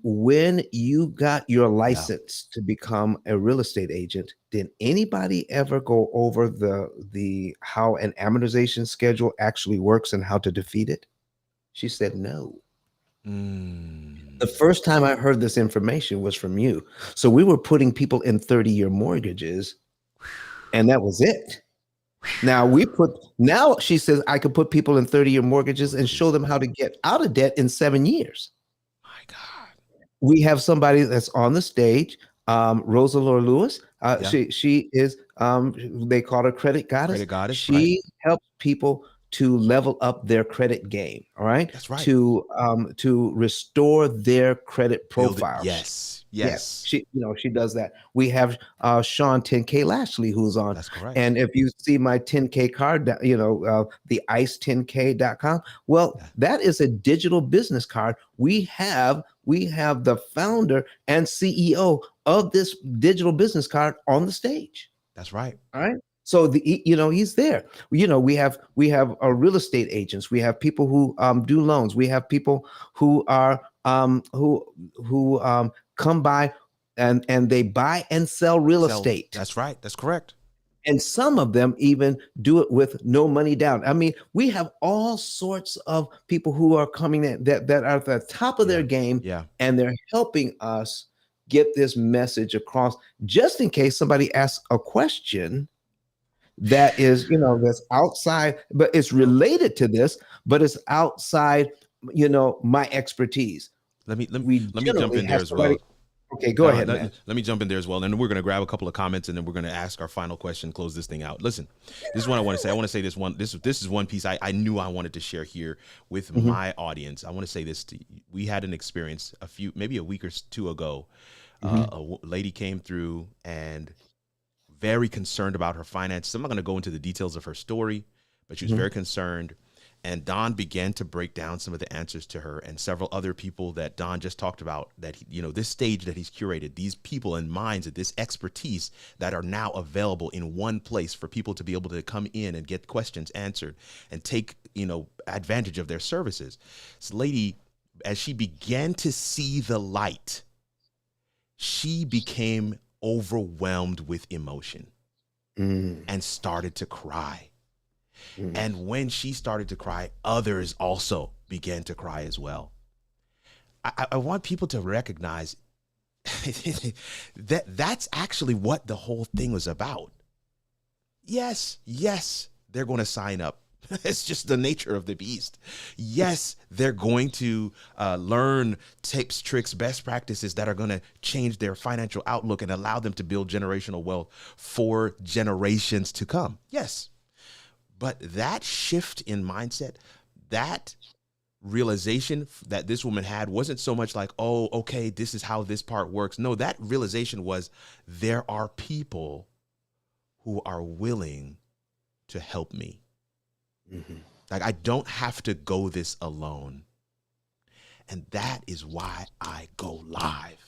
when you got your license to become a real estate agent, did anybody ever go over the how an amortization schedule actually works and how to defeat it? She said no. The first time I heard this information was from you. So we were putting people in 30-year mortgages, and that was it. Now she says I could put people in 30-year mortgages and show them how to get out of debt in 7 years. My God. We have somebody that's on the stage, Rosalore Lewis. She is, they call her credit goddess. Credit goddess, She helps people to level up their credit game. All right. That's right. To restore their credit profiles. Yes. Yes, Yes, she does that. We have Sean 10K Lashley who's on. that's correct. And if you see my 10K card, the ice10k.com, well, Yeah, that is a digital business card. We have the founder and CEO of this digital business card on the stage. that's right. All right. So he's there. We have real estate agents. We have people who do loans. We have people who are who come by and they buy and sell real So estate. that's right. That's correct. And some of them even do it with no money down. I mean, we have all sorts of people who are coming in that are at the top of their Yeah, game, yeah. and they're helping us get this message across. Just in case somebody asks a question that is, that's outside, but it's related to this, but it's outside, my expertise. Let me We let me jump generally in there have as somebody. well. Okay, go ahead, Let, man. let me jump in there as well, and we're going to grab a couple of comments, and then we're going to ask our final question, close this thing out. Listen, this is what I want to say. I want to say this one. This is one piece I knew I wanted to share here with Mhm, my audience. I want to say this to you. We had an experience maybe a week or two ago. mhm, Lady came through and very concerned about her finances. I'm not going to go into the details of her story, but she was mhm, very concerned. And Don began to break down some of the answers to her and several other people that Don just talked about, that this stage that he's curated, these people and minds, and this expertise that are now available in one place for people to be able to come in and get questions answered and take, advantage of their services. This lady, as she began to see the light, she became overwhelmed with emotion mm, and started to cry. mm. And when she started to cry, others also began to cry as well. I want people to recognize that's actually what the whole thing was about. Yes, they're going to sign up. It's just the nature of the beast. Yes, they're going to learn tips, tricks, best practices that are going to change their financial outlook and allow them to build generational wealth for generations to come. Yes. But that shift in mindset, that realization that this woman had wasn't so much like, oh, okay, this is how this part works. No, that realization was there are people who are willing to help me. Mhm. Like, I don't have to go this alone. And that is why I go live.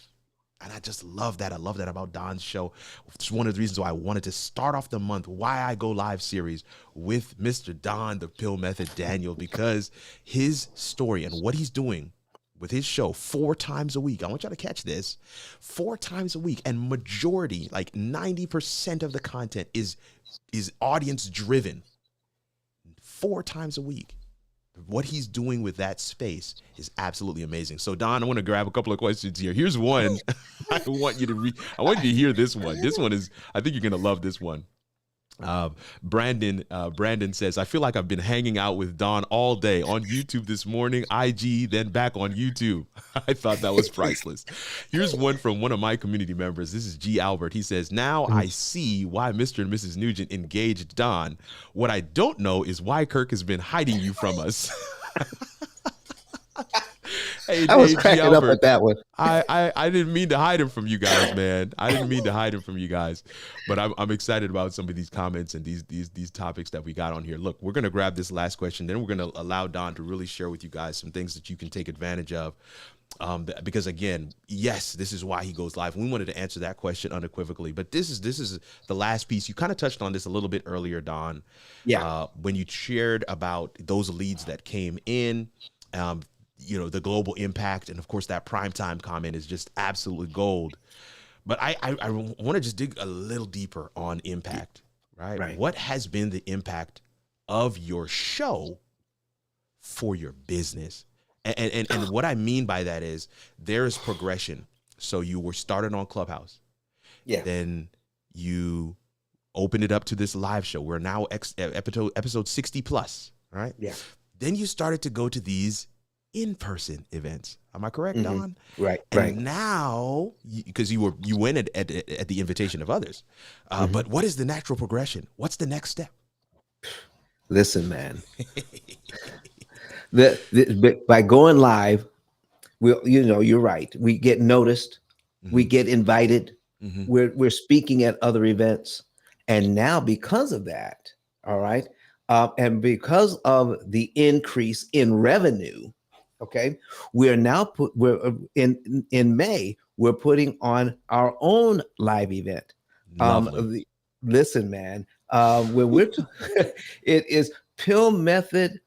And I just love that. I love that about Don's show. It's one of the reasons why I wanted to start off the month, Why I Go Live series with Mr. Don, the Pill Method Daniel, because his story and what he's doing with his show 4 times a week. I want y'all to catch this. 4 times a week. And majority, like 90% of the content is audience driven. 4 times a week. What he's doing with that space is absolutely amazing. So Don, I want to grab a couple of questions here. Here's one. I want you to hear this one. This one is, I think you're going to love this one. Brandon says, I feel like I've been hanging out with Don all day on YouTube this morning, IG, then back on YouTube. I thought that was priceless. Here's one from one of my community members. This is G. Albert. He says, now I see why Mr. and Mrs. Nugent engaged Don. What I don't know is why Kirk has been hiding you from us. Hey, I was hey, G. cracking up Albert. at that one. I didn't mean to hide him from you guys, man. I didn't mean to hide him from you guys, but I'm excited about some of these comments and these topics that we got on here. Look, we're gonna grab this last question, then we're gonna allow Don to really share with you guys some things that you can take advantage of. Because again, yes, this is why he goes live. We wanted to answer that question unequivocally, but this is the last piece. You kind of touched on this a little bit earlier, Don. Yeah. When you shared about those leads that came in. The global impact, and of course that primetime comment is just absolutely gold. But I want to just dig a little deeper on impact, right? Right. What has been the impact of your show for your business? And what I mean by that is there is progression. So you were started on Clubhouse. Yeah. Then you opened it up to this live show. We're now episode 60 plus, right? Yeah. Then you started to go to these in-person events. Am I correct, Mhm. Don? Right. And Right. now, because you went at the invitation of others, but what is the natural progression? What's the next step? Listen, man. By going live, you're right. We get noticed. We get invited. Mm-hmm. We're speaking at other events, and now because of that, all right, and because of the increase in revenue, okay, we're now we're in May we're putting on our own live event. Lovely. Listen, man, when it is Pill Method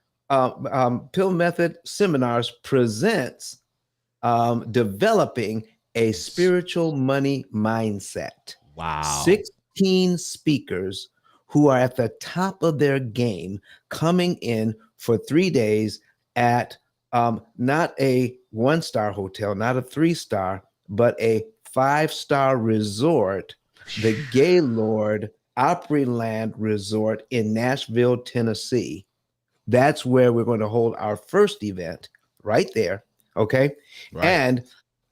Seminars presents developing a spiritual money mindset. Wow. 16 speakers who are at the top of their game coming in for 3 days at not a 1-star hotel, not a 3-star, but a 5-star resort, the Gaylord Opryland Resort in Nashville, Tennessee. That's where we're going to hold our first event right there. Okay. Right.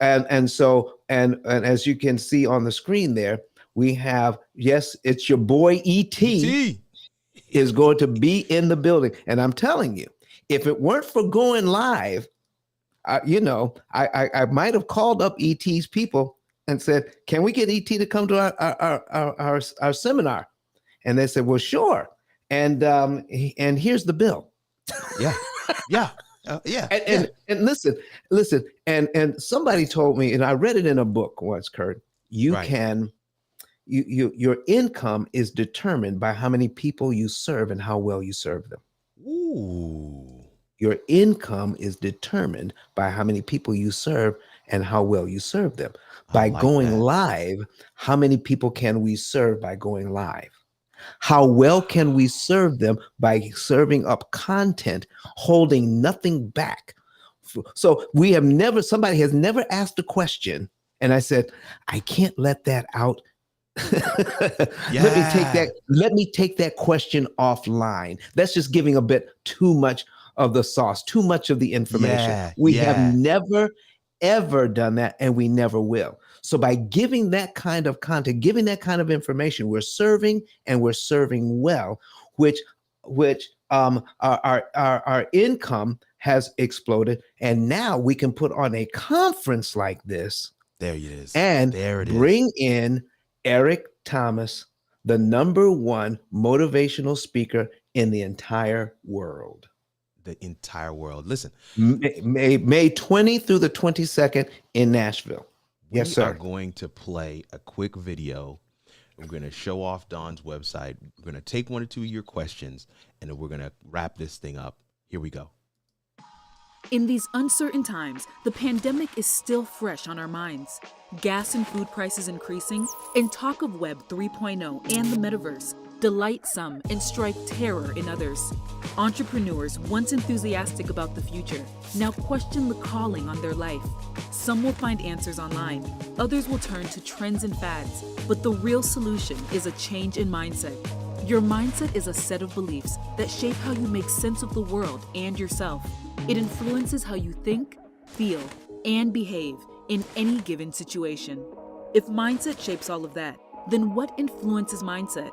And as you can see on the screen there, we have, yes, it's your boy ET is going to be in the building. And I'm telling you, if it weren't for going live, I might have called up ET's people and said, "Can we get ET to come to our seminar?" And they said, "Well, sure." And here's the bill. Yeah. Yeah. Yeah. And listen, and somebody told me, and I read it in a book once, Kurt. Your income is determined by how many people you serve and how well you serve them. Ooh. Your income is determined by how many people you serve and how well you serve them. By going live, how many people can we serve by going live? How well can we serve them by serving up content, holding nothing back? So somebody has never asked a question, and I said, I can't let that out. Let me take that question offline. That's just giving a bit too much of the sauce, too much of the information. We have never, ever done that, and we never will. So by giving that kind of content, giving that kind of information, we're serving, and we're serving well, which our income has exploded, and now we can put on a conference like this. There it is. And bring in Eric Thomas, the #1 motivational speaker in the entire world. The entire world. Listen, May 20 through the 22nd in Nashville. Yes, sir. We are going to play a quick video. We're going to show off Don's website. We're going to take 1 or 2 of your questions, and then we're going to wrap this thing up. Here we go. In these uncertain times, the pandemic is still fresh on our minds. Gas and food prices increasing, and talk of Web 3.0 and the metaverse delight some and strike terror in others. Entrepreneurs, once enthusiastic about the future, now question the calling on their life. Some will find answers online, others will turn to trends and fads, but the real solution is a change in mindset. Your mindset is a set of beliefs that shape how you make sense of the world and yourself. It influences how you think, feel, and behave in any given situation. If mindset shapes all of that, then what influences mindset?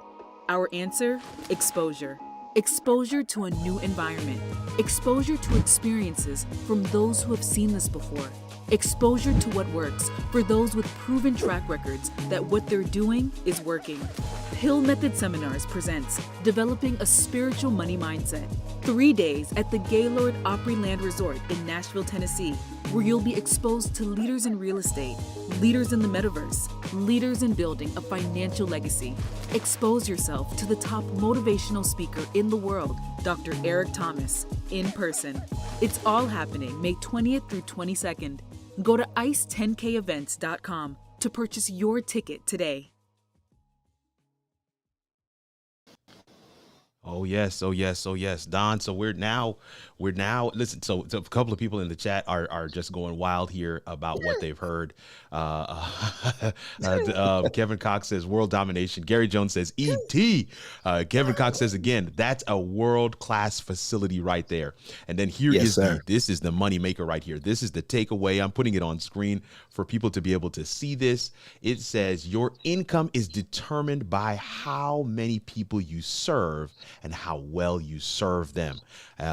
Our answer: exposure. Exposure to a new environment. Exposure to experiences from those who have seen this before. Exposure to what works for those with proven track records that what they're doing is working. Pill Method Seminars presents Developing a Spiritual Money Mindset. 3 days at the Gaylord Opryland Resort in Nashville, Tennessee, where you'll be exposed to leaders in real estate, leaders in the metaverse, leaders in building a financial legacy. Expose yourself to the top motivational speaker in the world, Dr. Eric Thomas, in person. It's all happening May 20th through 22nd. Go to ice10kevents.com to purchase your ticket today. Oh yes, oh yes, oh yes, Don. So we're now listen. So a couple of people in the chat are just going wild here about what they've heard. Kevin Cox says world domination. Gary Jones says ET. Kevin Cox says again, that's a world-class facility right there. And then here this is the money maker right here. This is the takeaway. I'm putting it on screen for people to be able to see this. It says your income is determined by how many people you serve and how well you serve them.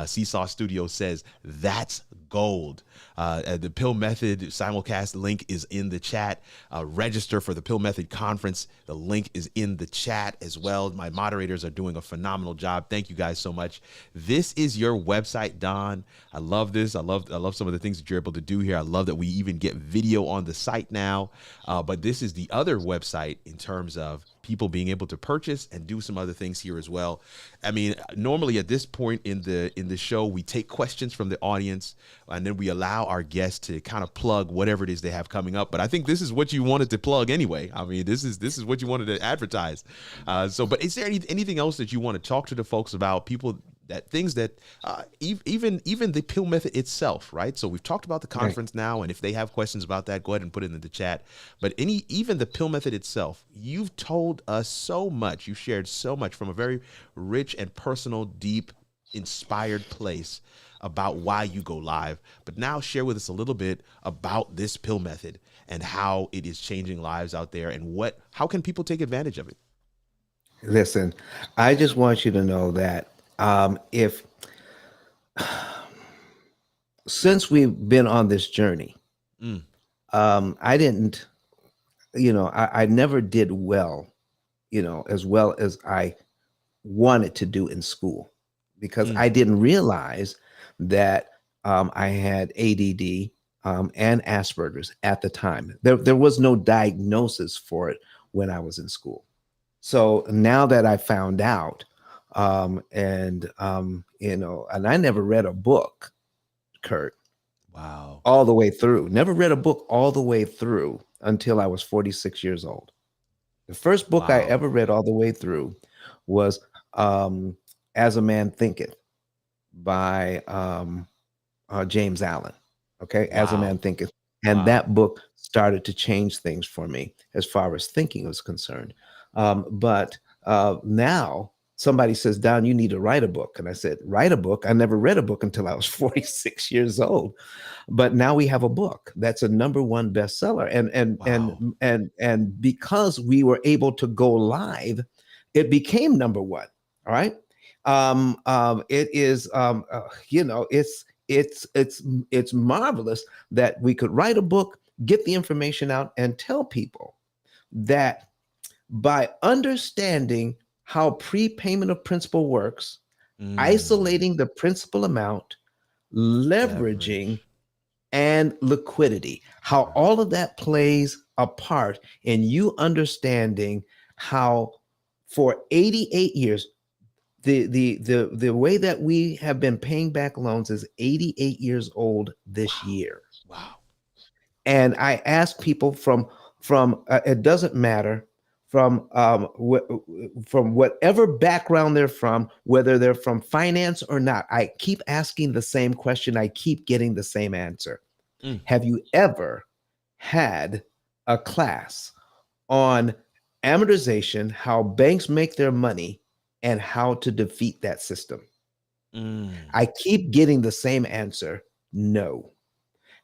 Seesaw Studio says that's gold. The Pill Method simulcast link is in the chat. Register for the Pill Method conference. The link is in the chat as well. My moderators are doing a phenomenal job. Thank you guys so much. This is your website, Don. I love this. I love some of the things that you're able to do here. I love that we even get video on the site now. But this is the other website in terms of people being able to purchase and do some other things here as well. I mean, normally at this point in the show, we take questions from the audience and then we allow our guests to kind of plug whatever it is they have coming up. But I think this is what you wanted to plug anyway. I mean, this is what you wanted to advertise. But is there anything else that you want to talk to the folks about? People that things that even the Pill Method itself, right? So we've talked about the conference now, and if they have questions about that, go ahead and put it in the chat. But even the Pill Method itself, you've told us so much, you shared so much from a very rich and personal, deep, inspired place about why you go live. But now share with us a little bit about this Pill Method and how it is changing lives out there, and how can people take advantage of it? Listen, I just want you to know that since we've been on this journey, I didn't, I never did well, as well as I wanted to do in school, because I didn't realize that I had ADD and Asperger's at the time. There was no diagnosis for it when I was in school. So now that I found out, and I never read a book, Kurt. Wow. All the way through. Never read a book all the way through until I was 46 years old. The first book I ever read all the way through was As a Man Thinketh by James Allen. Okay, As a Man Thinketh. And that book started to change things for me as far as thinking was concerned. But now somebody says, Don, you need to write a book. And I said, write a book? I never read a book until I was 46 years old. But now we have a book that's a #1 bestseller. And because we were able to go live, it became #1. All right. It is, it's marvelous that we could write a book, get the information out, and tell people that by understanding how prepayment of principal works, isolating the principal amount, leveraging, and liquidity, how all of that plays a part in you understanding how for 88 years, the way that we have been paying back loans is 88 years old this year. Wow. And I ask people from it doesn't matter, from whatever background they're from, whether they're from finance or not. I keep asking the same question. I keep getting the same answer. Have you ever had a class on amortization, how banks make their money, and how to defeat that system? I keep getting the same answer, no.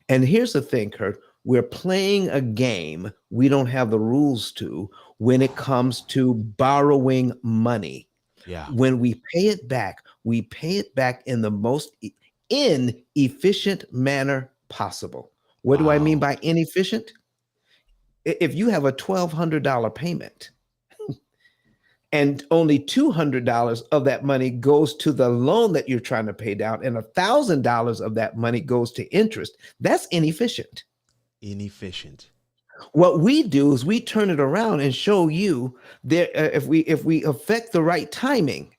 And here's the thing, Kurt, we're playing a game we don't have the rules to when it comes to borrowing money. Yeah. When we pay it back in the most inefficient manner possible. What do I mean by inefficient? If you have a $1,200 payment and only $200 of that money goes to the loan that you're trying to pay down, and $1,000 of that money goes to interest, that's inefficient. Inefficient. What we do is we turn it around and show you that if we affect the right timing,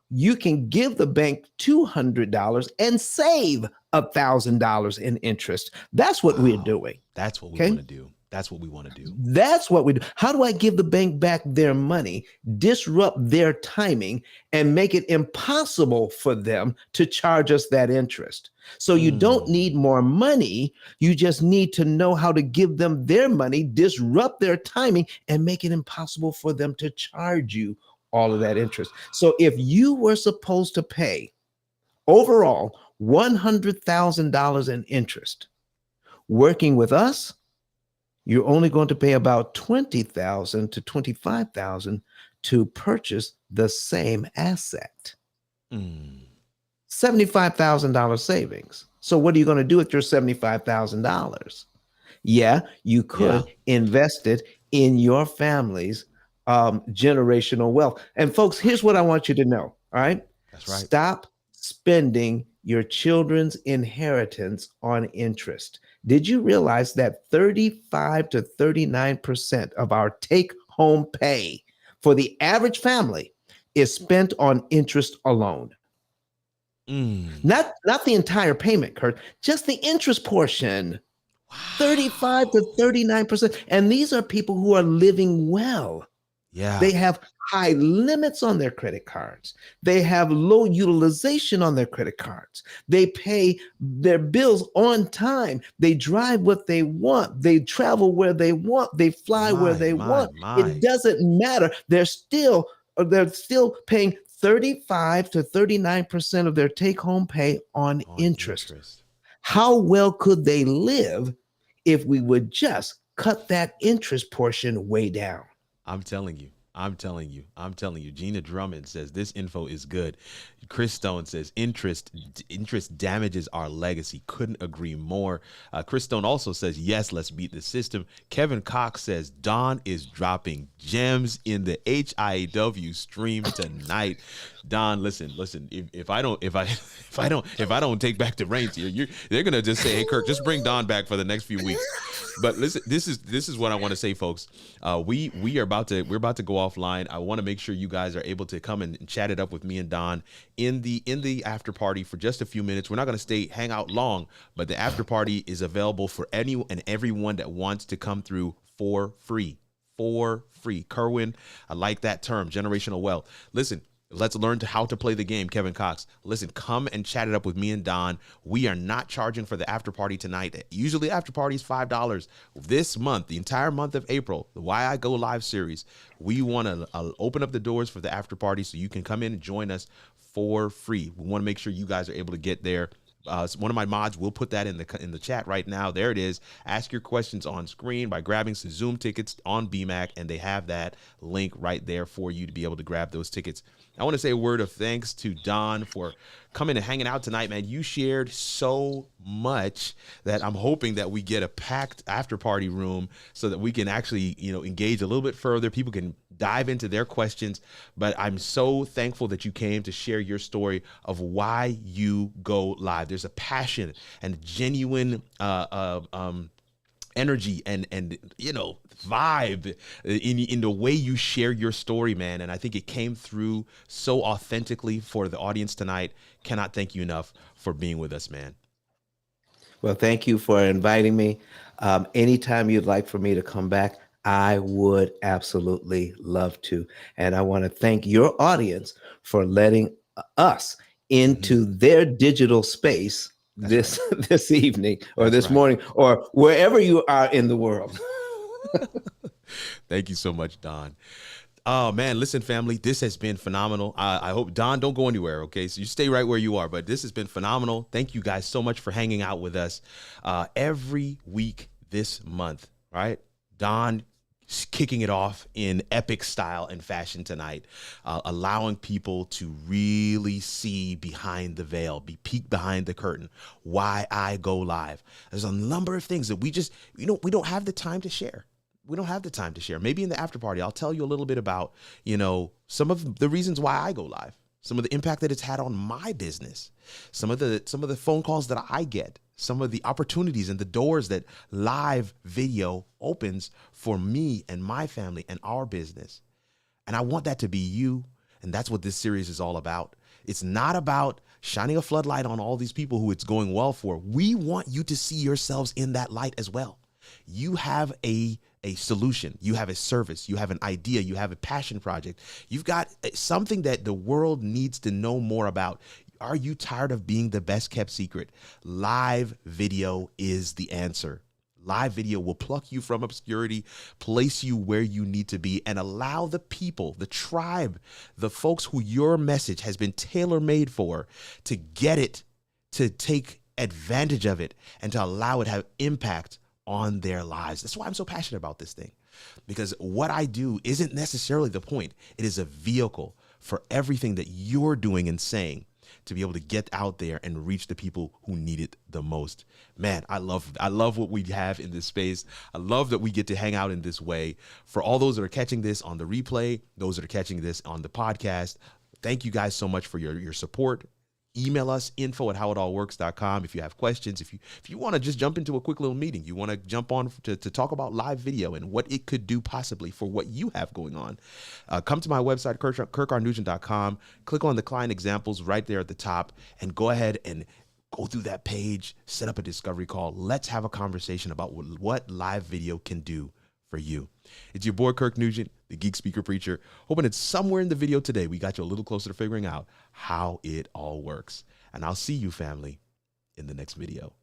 you can give the bank $200 and save $1,000 in interest. That's what we're doing. That's what we want to do. That's what we want to do. That's what we do. How do I give the bank back their money, disrupt their timing, and make it impossible for them to charge us that interest? So you don't need more money. You just need to know how to give them their money, disrupt their timing, and make it impossible for them to charge you all of that interest. So if you were supposed to pay overall $100,000 in interest, working with us, you're only going to pay about $20,000 to $25,000 to purchase the same asset. Mm. $75,000 savings. So what are you going to do with your $75,000? Yeah, you Yeah, could invest it in your family's generational wealth. And folks, here's what I want you to know. All right. that's right. Stop spending your children's inheritance on interest. Did you realize that 35 to 39% of our take home pay for the average family is spent on interest alone? Mm. Not the entire payment, Kurt, just the interest portion. 35 Wow. to 39%. And these are people who are living well. Yeah. They have high limits on their credit cards. They have low utilization on their credit cards. They pay their bills on time. They drive what they want. They travel where they want. They fly where My, they my, want. It my. doesn't matter. They're still paying 35 to 39% of their take home pay on On interest. interest. How well could they live if we would just cut that interest portion way down? I'm telling you. I'm telling you. I'm telling you. Gina Drummond says this info is good. Chris Stone says interest damages our legacy. Couldn't agree more. Chris Stone also says yes, let's beat the system. Kevin Cox says Don is dropping gems in the HIAW stream tonight. Don, listen. If I don't take back the reins here, they're gonna just say, hey, Kirk, just bring Don back for the next few weeks. But listen, this is what I want to say, folks. We're about to go offline. I want to make sure you guys are able to come and chat it up with me and Don in the after party for just a few minutes. We're not going to hang out long, but the after party is available for anyone and everyone that wants to come through for free. For free. Kerwin, I like that term, generational wealth. Listen, let's learn how to play the game, Kevin Cox. Listen, come and chat it up with me and Don. We are not charging for the after party tonight. Usually after party is $5. This month, the entire month of April, the HIAW Live series, we want to open up the doors for the after party so you can come in and join us for free. We want to make sure you guys are able to get there. One of my mods will put that in the chat right now. There it is. Ask your questions on screen by grabbing some Zoom tickets on BMAC, and they have that link right there for you to be able to grab those tickets. I want to say a word of thanks to Don for coming and hanging out tonight, man. You shared so much that I'm hoping that we get a packed after party room so that we can actually, engage a little bit further. People can dive into their questions. But I'm so thankful that you came to share your story of why you go live. There's a passion and genuine energy and vibe in the way you share your story, man. And I think it came through so authentically for the audience tonight. Cannot thank you enough for being with us, man. Well, thank you for inviting me. Anytime you'd like for me to come back, I would absolutely love to. And I want to thank your audience for letting us into their digital space this evening or That's this right. morning or wherever you are in the world. Thank you so much, Don. Oh man, listen, family, this has been phenomenal. I hope, Don, don't go anywhere, okay? So you stay right where you are, but this has been phenomenal. Thank you guys so much for hanging out with us every week this month, right? Don kicking it off in epic style and fashion tonight, allowing people to really see behind the veil, be peek behind the curtain, why I go live. There's a number of things that we just, we don't have the time to share. We don't have the time to share. Maybe in the after party, I'll tell you a little bit about, some of the reasons why I go live, some of the impact that it's had on my business, some of the phone calls that I get, some of the opportunities and the doors that live video opens for me and my family and our business. And I want that to be you. And that's what this series is all about. It's not about shining a floodlight on all these people who it's going well for. We want you to see yourselves in that light as well. You have a solution, you have a service, you have an idea, you have a passion project, you've got something that the world needs to know more about. Are you tired of being the best kept secret? Live video is the answer. Live video will pluck you from obscurity, place you where you need to be, and allow the people, the tribe, the folks who your message has been tailor-made for, to get it, to take advantage of it, and to allow it to have impact on their lives. That's why I'm so passionate about this thing, because what I do isn't necessarily the point. It is a vehicle for everything that you're doing and saying to be able to get out there and reach the people who need it the most. Man, I love what we have in this space. I love that we get to hang out in this way. For all those that are catching this on the replay, those that are catching this on the podcast, thank you guys so much for your support. Email us, info@howitallworks.com. If you have questions, if you want to just jump into a quick little meeting, you want to jump on to talk about live video and what it could do possibly for what you have going on, come to my website, kirkarnugent.com, click on the client examples right there at the top, and go ahead and go through that page, set up a discovery call. Let's have a conversation about what live video can do for you. It's your boy, Kirk Nugent, the Geek Speaker Preacher, hoping that somewhere in the video today, we got you a little closer to figuring out how it all works. And I'll see you, family, in the next video.